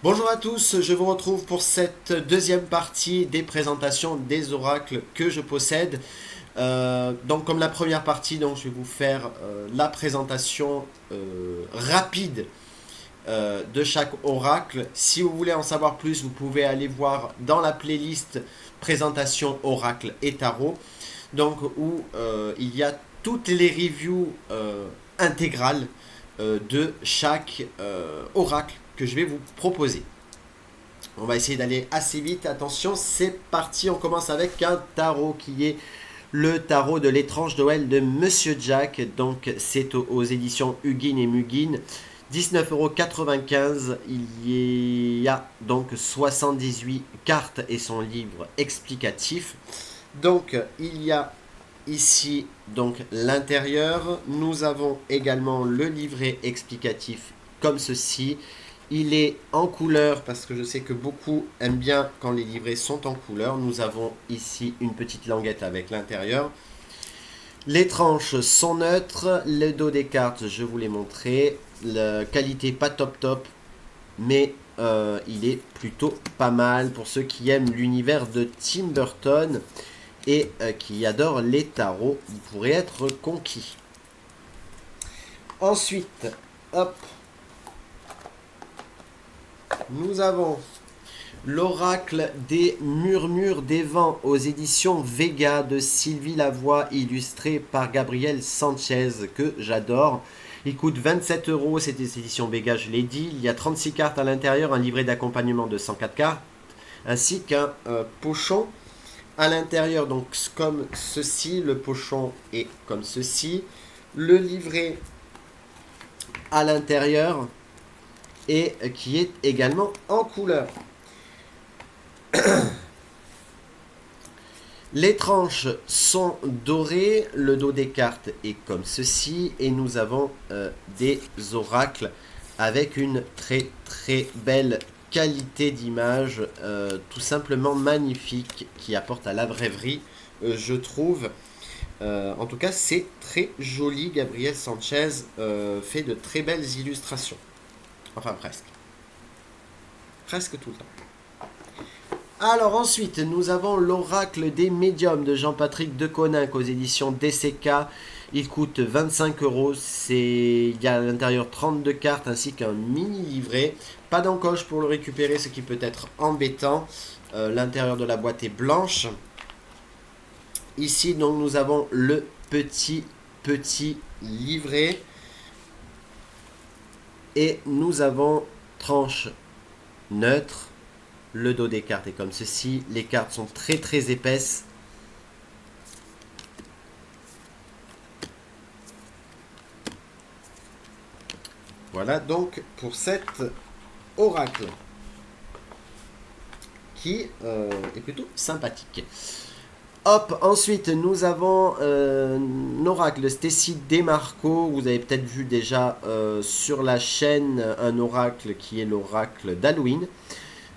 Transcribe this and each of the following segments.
Bonjour à tous, je vous retrouve pour cette deuxième partie des présentations des oracles que je possède. Donc comme la première partie, donc, je vais vous faire la présentation rapide de chaque oracle. Si vous voulez en savoir plus, vous pouvez aller voir dans la playlist présentation oracle et tarot, donc où il y a toutes les reviews intégrales de chaque oracle que je vais vous proposer. On va essayer d'aller assez vite. Attention, c'est parti. On commence avec un tarot qui est le tarot de l'étrange Noël de Monsieur Jack. Donc, c'est aux éditions Huguin et Muguin. 19,95 €. Il y a donc 78 cartes et son livre explicatif. Donc, il y a ici donc l'intérieur. Nous avons également le livret explicatif comme ceci. Il est en couleur parce que je sais que beaucoup aiment bien quand les livrets sont en couleur. Nous avons ici une petite languette avec l'intérieur. Les tranches sont neutres. Le dos des cartes, je vous l'ai montré. La qualité pas top top, mais il est plutôt pas mal pour ceux qui aiment l'univers de Tim Burton et qui adorent les tarots. Vous pourrez être conquis. Ensuite, hop. Nous avons l'oracle des murmures des vents aux éditions Vega de Sylvie Lavoie, illustré par Gabriel Sanchez, que j'adore. Il coûte 27 €, c'est des éditions Vega, je l'ai dit. Il y a 36 cartes à l'intérieur, un livret d'accompagnement de 104 cartes, ainsi qu'un pochon à l'intérieur, donc comme ceci. Le pochon est comme ceci. Le livret à l'intérieur et qui est également en couleur. Les tranches sont dorées, le dos des cartes est comme ceci et nous avons des oracles avec une très très belle qualité d'image, tout simplement magnifique, qui apporte à la rêverie, je trouve. En tout cas, c'est très joli. Gabriel Sanchez fait de très belles illustrations. Enfin, presque. Presque tout le temps. Alors ensuite, nous avons l'oracle des médiums de Jean-Patrick Deconinck aux éditions DCK. Il coûte 25 €. Il y a à l'intérieur 32 cartes ainsi qu'un mini livret. Pas d'encoche pour le récupérer, ce qui peut être embêtant. L'intérieur de la boîte est blanche. Ici, donc, nous avons le petit livret. Et nous avons tranche neutre. Le dos des cartes est comme ceci. Les cartes sont très très épaisses. Voilà donc pour cet oracle qui est plutôt sympathique. Hop, ensuite nous avons un oracle Stécie Desmarco. Vous avez peut-être vu déjà sur la chaîne un oracle qui est l'oracle d'Halloween.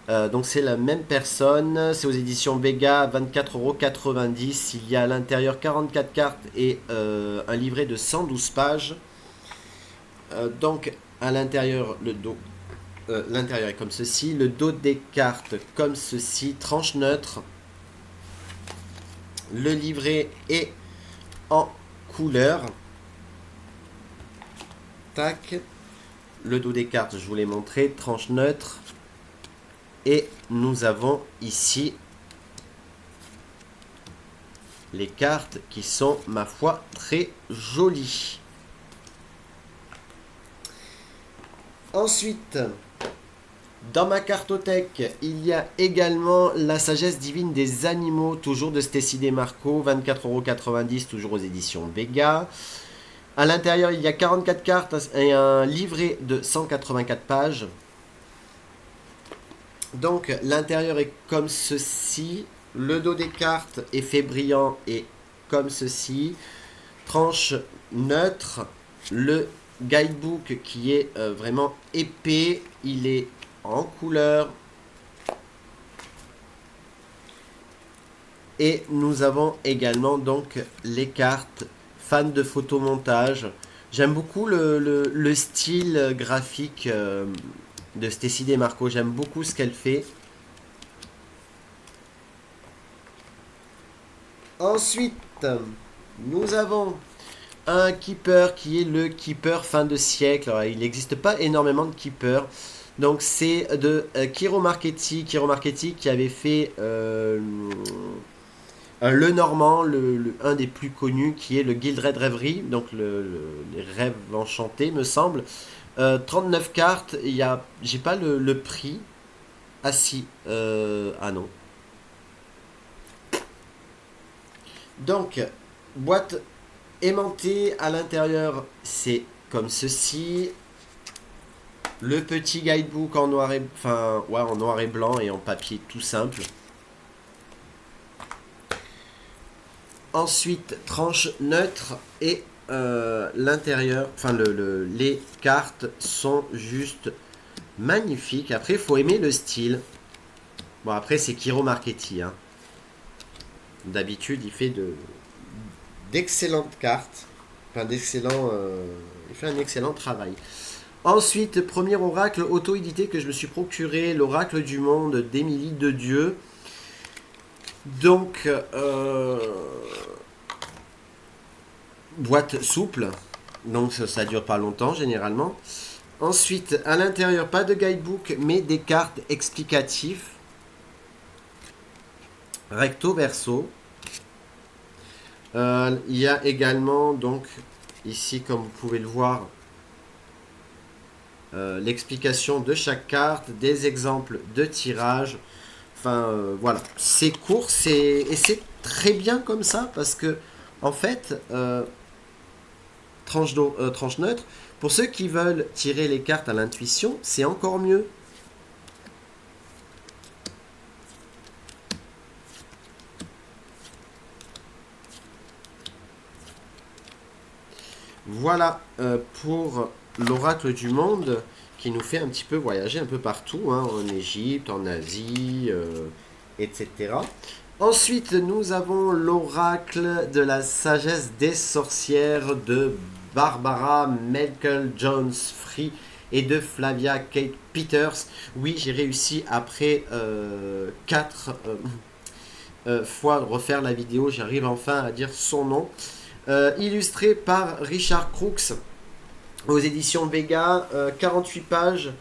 Donc c'est la même personne, c'est aux éditions Vega, 24,90 €. Il y a à l'intérieur 44 cartes et un livret de 112 pages. Donc à l'intérieur, le dos, l'intérieur est comme ceci, le dos des cartes comme ceci, tranche neutre. Le livret est en couleur. Tac. Le dos des cartes, je vous l'ai montré, tranche neutre. Et nous avons ici les cartes qui sont, ma foi, très jolies. Ensuite, dans ma cartothèque, il y a également la sagesse divine des animaux, toujours de Stécie Desmarco, 24,90 €, toujours aux éditions Vega. À l'intérieur, il y a 44 cartes et un livret de 184 pages. Donc l'intérieur est comme ceci, le dos des cartes est fait brillant et comme ceci, tranche neutre, le guidebook qui est vraiment épais, il est en couleur et nous avons également donc les cartes fans de photomontage. J'aime beaucoup le style graphique de Stécie Demarco. J'aime beaucoup ce qu'elle fait. Ensuite, nous avons un keeper qui est le keeper fin de siècle. Alors, il n'existe pas énormément de keepers. Donc c'est de Kiro Marchetti. Kiro Marchetti qui avait fait un Lenormand, un des plus connus, qui est le Gildred Rêverie, donc les rêves enchantés, me semble. 39 cartes, j'ai pas le prix. Ah si, ah non. Donc, boîte aimantée à l'intérieur, c'est comme ceci. Le petit guidebook en noir et, enfin, ouais, en noir et blanc et en papier tout simple. Ensuite, tranche neutre et l'intérieur, enfin les cartes sont juste magnifiques. Après, il faut aimer le style. Bon, après, c'est Kiro Marchetti. Hein. D'habitude, il fait d'excellentes cartes. Enfin, il fait un excellent travail. Ensuite, premier oracle auto-édité que je me suis procuré, l'oracle du monde d'Émilie de Dieu. Donc, boîte souple, donc ça dure pas longtemps généralement. Ensuite, à l'intérieur, pas de guidebook, mais des cartes explicatives. Recto verso. Il y a également, donc, ici, comme vous pouvez le voir, l'explication de chaque carte, des exemples de tirage. Enfin, voilà. C'est court, et c'est très bien comme ça, parce que, en fait, tranche neutre, pour ceux qui veulent tirer les cartes à l'intuition, c'est encore mieux. Voilà pour l'oracle du monde qui nous fait un petit peu voyager un peu partout, hein, en Égypte, en Asie, etc. Ensuite, nous avons l'oracle de la sagesse des sorcières de Barbara Melkel Jones Free et de Flavia Kate Peters. Oui, j'ai réussi après 4 fois refaire la vidéo, j'arrive enfin à dire son nom. Illustré par Richard Crooks aux éditions Vega, 48 pages,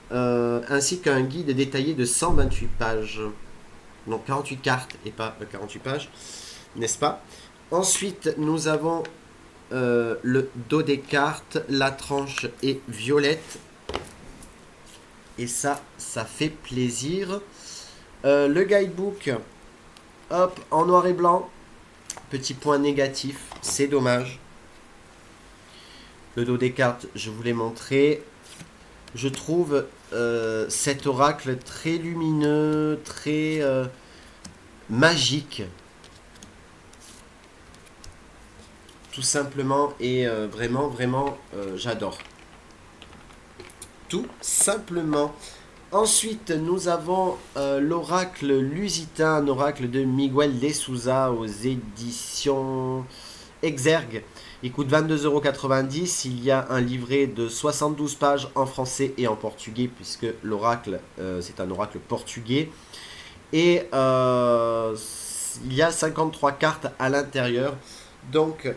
ainsi qu'un guide détaillé de 128 pages. Non, 48 cartes et pas 48 pages, n'est-ce pas? Ensuite, nous avons le dos des cartes, la tranche est violette. Et ça fait plaisir. Le guidebook, hop, en noir et blanc. Petit point négatif, c'est dommage. Le dos des cartes, je vous l'ai montré. Je trouve cet oracle très lumineux, très magique. Tout simplement, et vraiment, j'adore. Tout simplement. Ensuite, nous avons l'oracle lusitain, un oracle de Miguel de Souza aux éditions Exergue. Il coûte 22,90 €. Il y a un livret de 72 pages en français et en portugais, puisque l'oracle, c'est un oracle portugais. Et il y a 53 cartes à l'intérieur. Donc,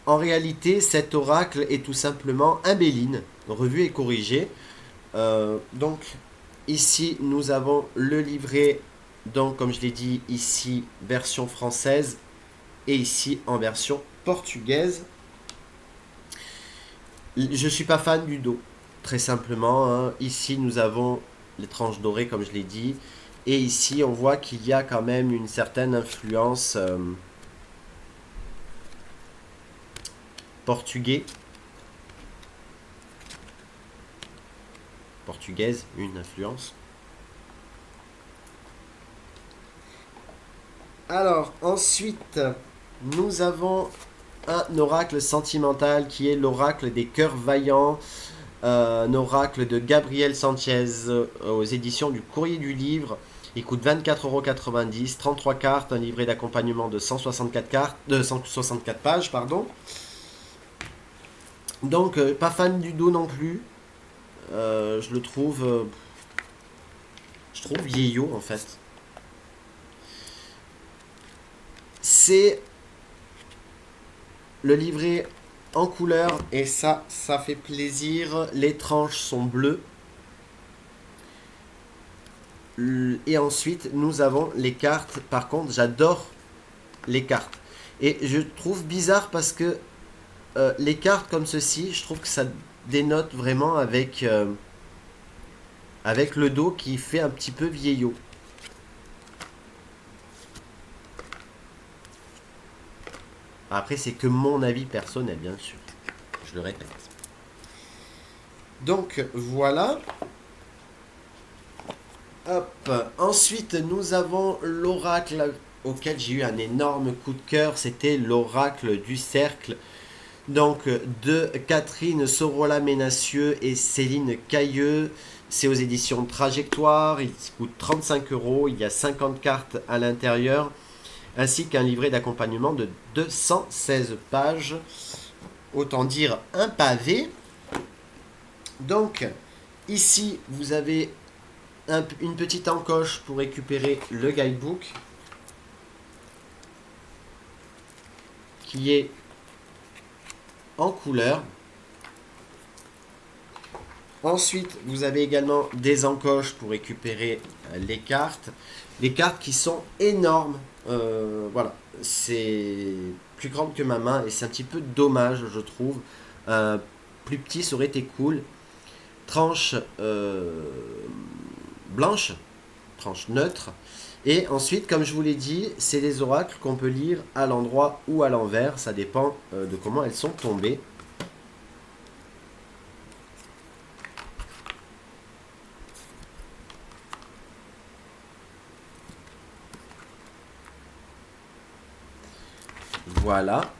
en réalité, cet oracle est tout simplement un Béline, revu et corrigé. Donc, ici, nous avons le livret, donc, comme je l'ai dit, ici, version française, et ici, en version portugaise. Je ne suis pas fan du dos, très simplement. Hein. Ici, nous avons les tranches dorées, comme je l'ai dit. Et ici, on voit qu'il y a quand même une certaine influence portugaise, une influence. Alors, ensuite, nous avons un oracle sentimental qui est l'oracle des cœurs vaillants, un oracle de Gabriel Sanchez aux éditions du Courrier du Livre. Il coûte 24,90 €, 33 cartes, un livret d'accompagnement de 164 pages, pardon. Donc, pas fan du dos non plus. je le trouve... je trouve vieillot, en fait. C'est le livret en couleur, et ça fait plaisir. Les tranches sont bleues. Et ensuite, nous avons les cartes. Par contre, j'adore les cartes. Et je trouve bizarre parce que les cartes comme ceci, je trouve que ça dénote vraiment avec le dos qui fait un petit peu vieillot. Après, c'est que mon avis personnel, bien sûr. Je le répète. Donc, voilà. Hop. Ensuite, nous avons l'oracle auquel j'ai eu un énorme coup de cœur. C'était l'oracle du cercle. Donc, de Catherine Sorolla-Ménassieux et Céline Cailleux. C'est aux éditions Trajectoire. Il coûte 35 euros. Il y a 50 cartes à l'intérieur, ainsi qu'un livret d'accompagnement de 216 pages. Autant dire un pavé. Donc, ici, vous avez une petite encoche pour récupérer le guidebook, qui est en couleur. Ensuite, vous avez également des encoches pour récupérer les cartes. Les cartes qui sont énormes. Voilà, c'est plus grande que ma main et c'est un petit peu dommage, je trouve. Plus petit, ça aurait été cool. Tranche blanche, tranche neutre. Et ensuite, comme je vous l'ai dit, c'est des oracles qu'on peut lire à l'endroit ou à l'envers. Ça dépend de comment elles sont tombées. Voilà.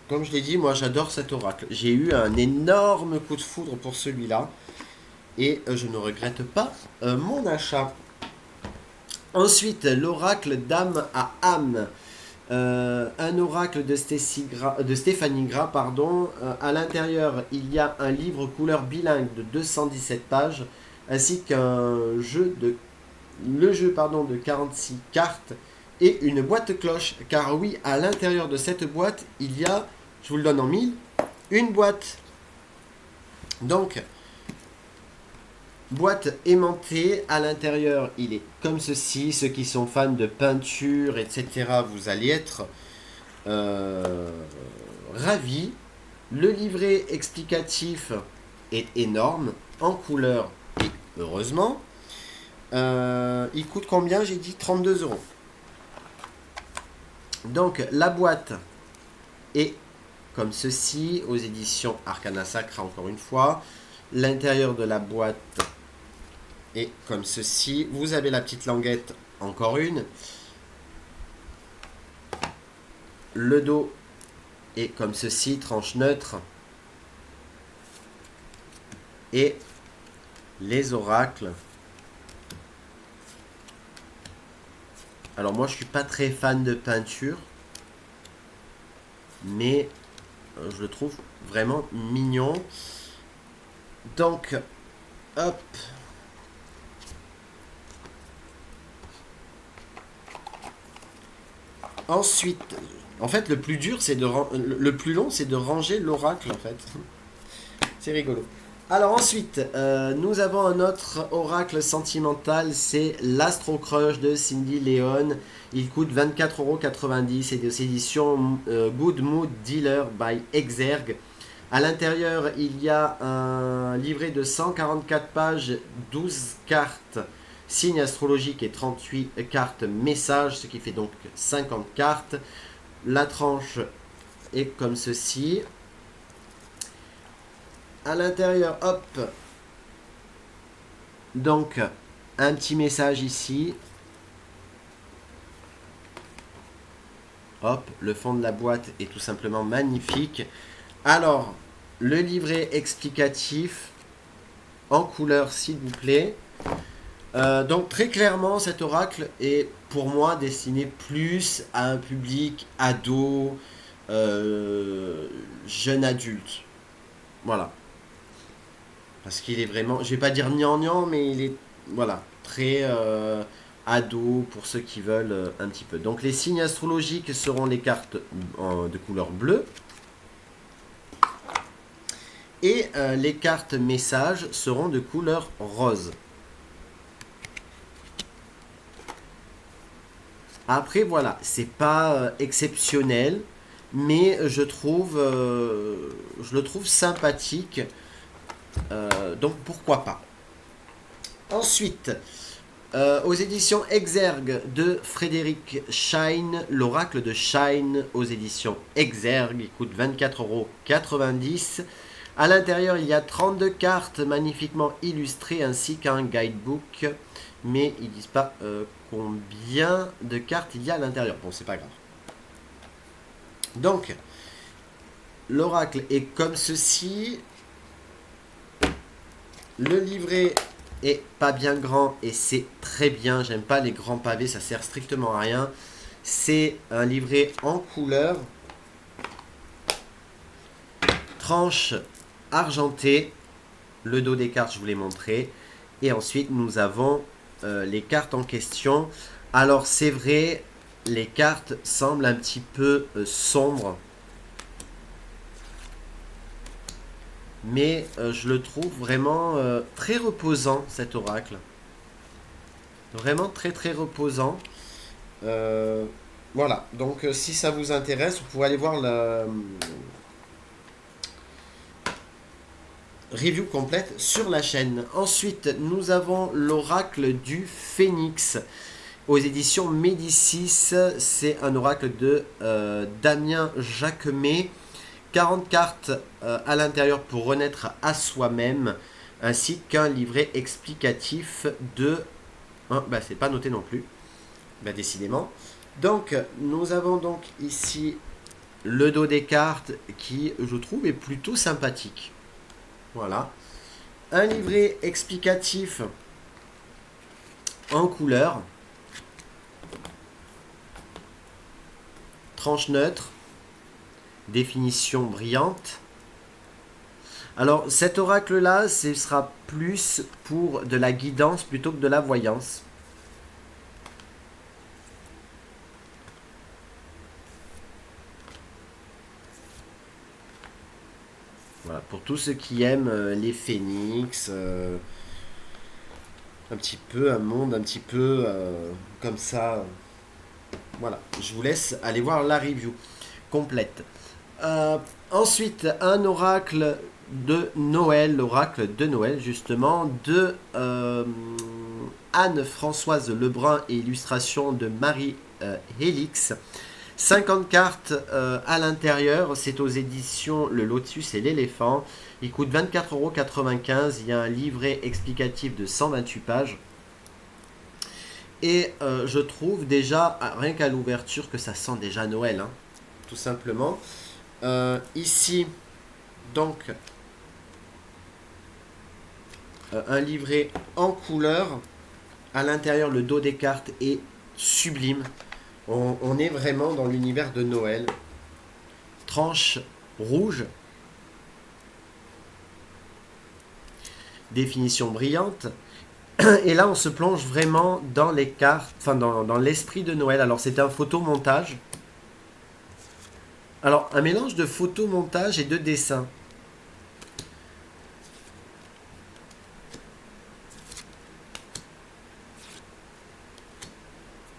Comme je l'ai dit, moi j'adore cet oracle. J'ai eu un énorme coup de foudre pour celui-là. Et je ne regrette pas mon achat. Ensuite, l'oracle d'âme à âme. Un oracle de Stéphanie Gras, pardon. À l'intérieur, il y a un livre couleur bilingue de 217 pages, ainsi qu'un jeu de 46 cartes et une boîte cloche. Car oui, à l'intérieur de cette boîte, il y a, je vous le donne en mille, une boîte. Donc, boîte aimantée, à l'intérieur il est comme ceci. Ceux qui sont fans de peinture, etc., vous allez être ravis. Le livret explicatif est énorme, en couleur, et heureusement. Il coûte combien? J'ai dit 32 euros. Donc la boîte est comme ceci, aux éditions Arcana Sacra, encore une fois. L'intérieur de la boîte et comme ceci. Vous avez la petite languette, encore une. Le dos est comme ceci, tranche neutre. Et les oracles. Alors moi je suis pas très fan de peinture, mais je le trouve vraiment mignon. Donc, hop. Ensuite, en fait, le plus dur, c'est le plus long, c'est de ranger l'oracle, en fait. C'est rigolo. Alors ensuite, nous avons un autre oracle sentimental, c'est l'Astro Crush de Cindy Leon. Il coûte 24,90 € et des éditions Good Mood Dealer by Exergue. À l'intérieur, il y a un livret de 144 pages, 12 cartes, signes astrologiques et 38 cartes messages, ce qui fait donc 50 cartes. La tranche est comme ceci. À l'intérieur, hop, donc un petit message ici. Hop, le fond de la boîte est tout simplement magnifique. Alors, le livret explicatif en couleur, s'il vous plaît. Donc très clairement, cet oracle est pour moi destiné plus à un public ado, jeune adulte. Voilà. Parce qu'il est vraiment, je vais pas dire gnangnan, mais il est, voilà, très ado pour ceux qui veulent un petit peu. Donc les signes astrologiques seront les cartes de couleur bleue. Et les cartes messages seront de couleur rose. Après, voilà, c'est pas exceptionnel, mais je le trouve sympathique. Donc pourquoi pas. Ensuite, aux éditions Exergue de Frédéric Shine, l'oracle de Shine aux éditions Exergue, il coûte 24,90 €. À l'intérieur, il y a 32 cartes magnifiquement illustrées ainsi qu'un guidebook, mais ils disent pas combien de cartes il y a à l'intérieur. Bon, c'est pas grave. Donc, l'oracle est comme ceci. Le livret est pas bien grand et c'est très bien. J'aime pas les grands pavés, ça sert strictement à rien. C'est un livret en couleur. Tranche argentée. Le dos des cartes, je vous l'ai montré. Et ensuite, nous avons les cartes en question. Alors, c'est vrai, les cartes semblent un petit peu sombres. Mais je le trouve vraiment très reposant, cet oracle. Vraiment très très reposant. Voilà, donc si ça vous intéresse, vous pouvez aller voir la review complète sur la chaîne. Ensuite, nous avons l'oracle du Phénix aux éditions Médicis. C'est un oracle de Damien Jacquemet. 40 cartes à l'intérieur pour renaître à soi-même, ainsi qu'un livret explicatif de... bah, c'est pas noté non plus, bah, décidément. Donc, nous avons donc ici le dos des cartes qui, je trouve, est plutôt sympathique. Voilà. Un livret explicatif en couleur. Tranche neutre. Définition brillante. Alors cet oracle-là, ce sera plus pour de la guidance plutôt que de la voyance. Voilà, pour tous ceux qui aiment les phénix, un petit peu, un monde un petit peu comme ça. Voilà, je vous laisse aller voir la review complète. Ensuite, un oracle de Noël, l'oracle de Noël justement, de Anne-Françoise Lebrun et illustration de Marie Hélix. 50 cartes à l'intérieur, c'est aux éditions Le Lotus et l'Éléphant. Il coûte 24,95 €. Il y a un livret explicatif de 128 pages. Et je trouve déjà, rien qu'à l'ouverture, que ça sent déjà Noël, hein, tout simplement. Ici, donc, un livret en couleur. À l'intérieur, le dos des cartes est sublime. On est vraiment dans l'univers de Noël. Tranche rouge. Définition brillante. Et là, on se plonge vraiment dans les cartes, enfin dans l'esprit de Noël. Alors, c'est un photomontage. Alors, un mélange de photomontage et de dessin.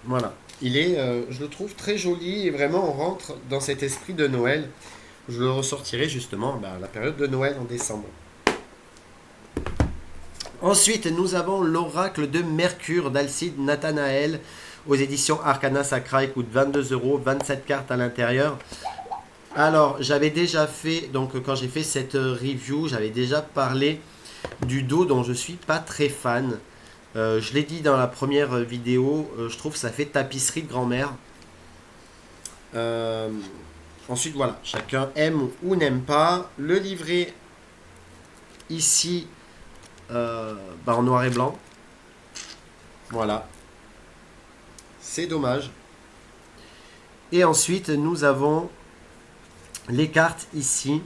Voilà. Il est, je le trouve très joli et vraiment on rentre dans cet esprit de Noël. Je le ressortirai justement à la période de Noël en décembre. Ensuite, nous avons l'oracle de Mercure d'Alcide Nathanaël aux éditions Arcana Sacra. Il coûte 22 €, 27 cartes à l'intérieur. Alors, j'avais déjà fait, donc quand j'ai fait cette review, j'avais déjà parlé du dos dont je suis pas très fan. Je l'ai dit dans la première vidéo, je trouve que ça fait tapisserie de grand-mère. Ensuite, voilà, chacun aime ou n'aime pas. Le livret, ici, en noir et blanc. Voilà. C'est dommage. Et ensuite, nous avons les cartes ici.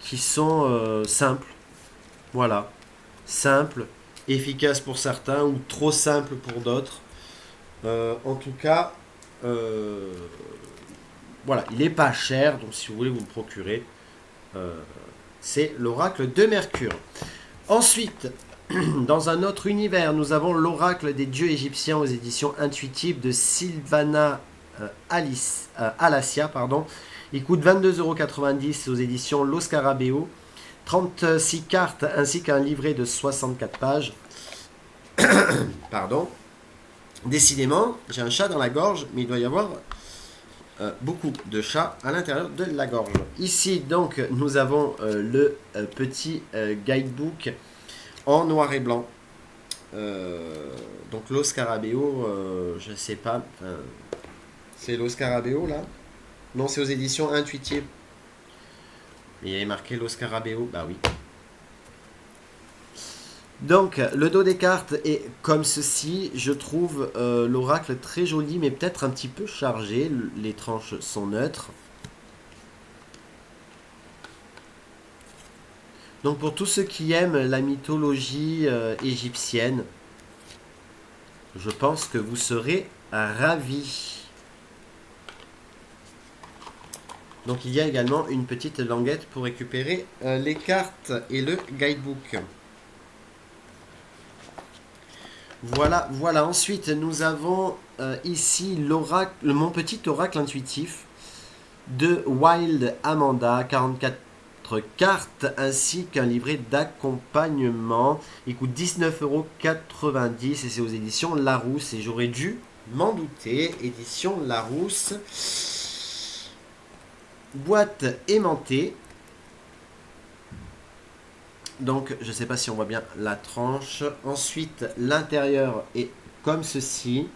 qui sont simples. Voilà. Simples, efficaces pour certains ou trop simples pour d'autres. En tout cas, voilà, il n'est pas cher, donc si vous voulez vous le procurer, c'est l'oracle de Mercure. Ensuite, dans un autre univers, nous avons l'oracle des dieux égyptiens aux éditions intuitives de Sylvana Alassia, pardon. Il coûte 22,90 € aux éditions Los Scarabeo. 36 cartes ainsi qu'un livret de 64 pages. Pardon. Décidément, j'ai un chat dans la gorge, mais il doit y avoir beaucoup de chats à l'intérieur de la gorge. Ici, donc, nous avons le petit guidebook en noir et blanc. Donc, Los Scarabeo, je ne sais pas. C'est Los Scarabeo, là? Non, c'est aux éditions intuitives. Il y avait marqué Los Scarabeo, bah oui. Donc, le dos des cartes est comme ceci. Je trouve l'oracle très joli, mais peut-être un petit peu chargé. Les tranches sont neutres. Donc, pour tous ceux qui aiment la mythologie égyptienne, je pense que vous serez ravis. Donc, il y a également une petite languette pour récupérer les cartes et le guidebook. Voilà, voilà. Ensuite, nous avons ici l'oracle, mon petit oracle intuitif de Wild Amanda, 44 cartes ainsi qu'un livret d'accompagnement. Il coûte 19,90 € et c'est aux éditions Larousse. Et j'aurais dû m'en douter. Édition Larousse. Boîte aimantée. Donc, je ne sais pas si on voit bien la tranche. Ensuite, l'intérieur est comme ceci.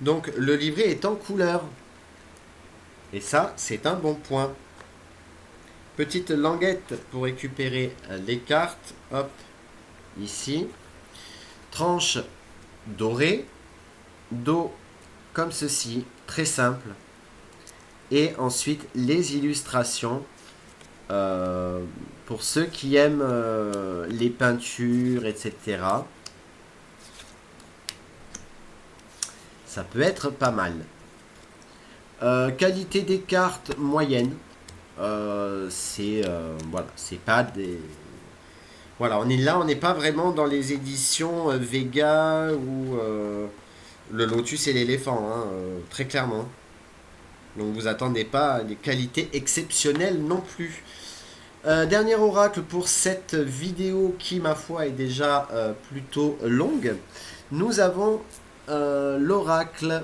Donc, le livret est en couleur. Et ça, c'est un bon point. Petite languette pour récupérer les cartes. Hop, ici. Tranche dorée. Dos comme ceci, très simple. Et ensuite, les illustrations. Pour ceux qui aiment les peintures, etc. Ça peut être pas mal. Qualité des cartes moyenne. Voilà, c'est pas des. Voilà, on est là, on n'est pas vraiment dans les éditions Vega ou le Lotus et l'éléphant, hein, très clairement. Donc vous attendez pas à des qualités exceptionnelles non plus. Dernier oracle pour cette vidéo qui, ma foi, est déjà plutôt longue. Nous avons l'oracle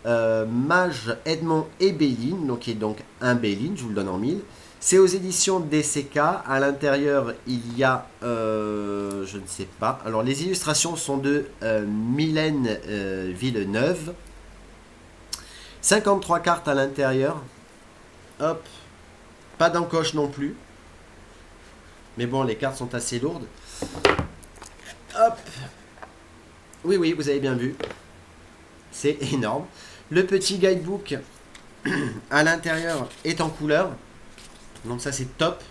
Mage Edmond et Béline, donc qui est donc un Béline, je vous le donne en 1000. C'est aux éditions DCK. À l'intérieur, il y a, je ne sais pas. Alors, les illustrations sont de Mylène Villeneuve. 53 cartes à l'intérieur. Hop. Pas d'encoche non plus. Mais bon, les cartes sont assez lourdes. Hop. Oui, oui, vous avez bien vu. C'est énorme. Le petit guidebook à l'intérieur est en couleur. Donc ça, c'est top.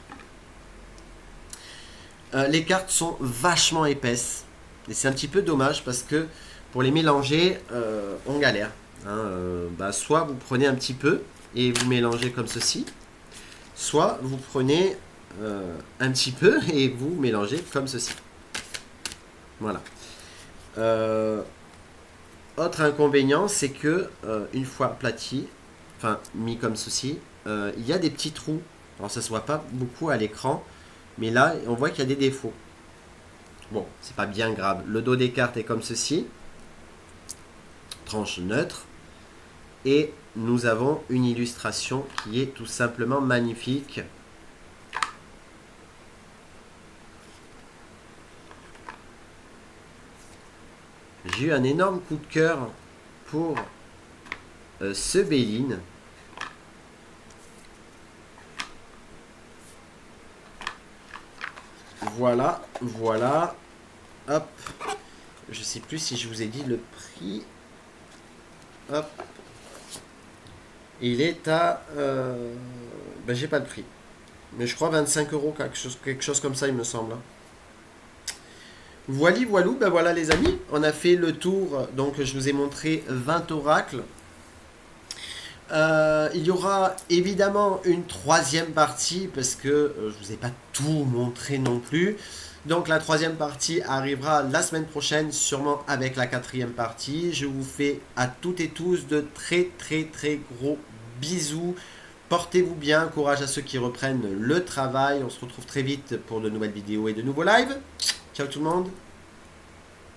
Les cartes sont vachement épaisses. Et c'est un petit peu dommage parce que pour les mélanger, on galère. Hein, soit vous prenez un petit peu et vous mélangez comme ceci. Soit vous prenez un petit peu et vous mélangez comme ceci. Voilà. Autre inconvénient, c'est que une fois aplati, enfin mis comme ceci, il y a des petits trous. Alors ça se voit pas beaucoup à l'écran, mais là on voit qu'il y a des défauts. Bon, c'est pas bien grave. Le dos des cartes est comme ceci, tranche neutre, et nous avons une illustration qui est tout simplement magnifique. J'ai eu un énorme coup de cœur pour ce Béline. Voilà, voilà. Hop. Je sais plus si je vous ai dit le prix. Hop. Il est à... ben, j'ai pas le prix. Mais je crois 25 euros, quelque chose comme ça, il me semble. Voili, voilou, ben voilà les amis, on a fait le tour, donc je vous ai montré 20 oracles. Il y aura évidemment une troisième partie, parce que je ne vous ai pas tout montré non plus. Donc la troisième partie arrivera la semaine prochaine, sûrement avec la quatrième partie. Je vous fais à toutes et tous de très très très gros bisous. Portez-vous bien, courage à ceux qui reprennent le travail. On se retrouve très vite pour de nouvelles vidéos et de nouveaux lives. Ciao tout le monde.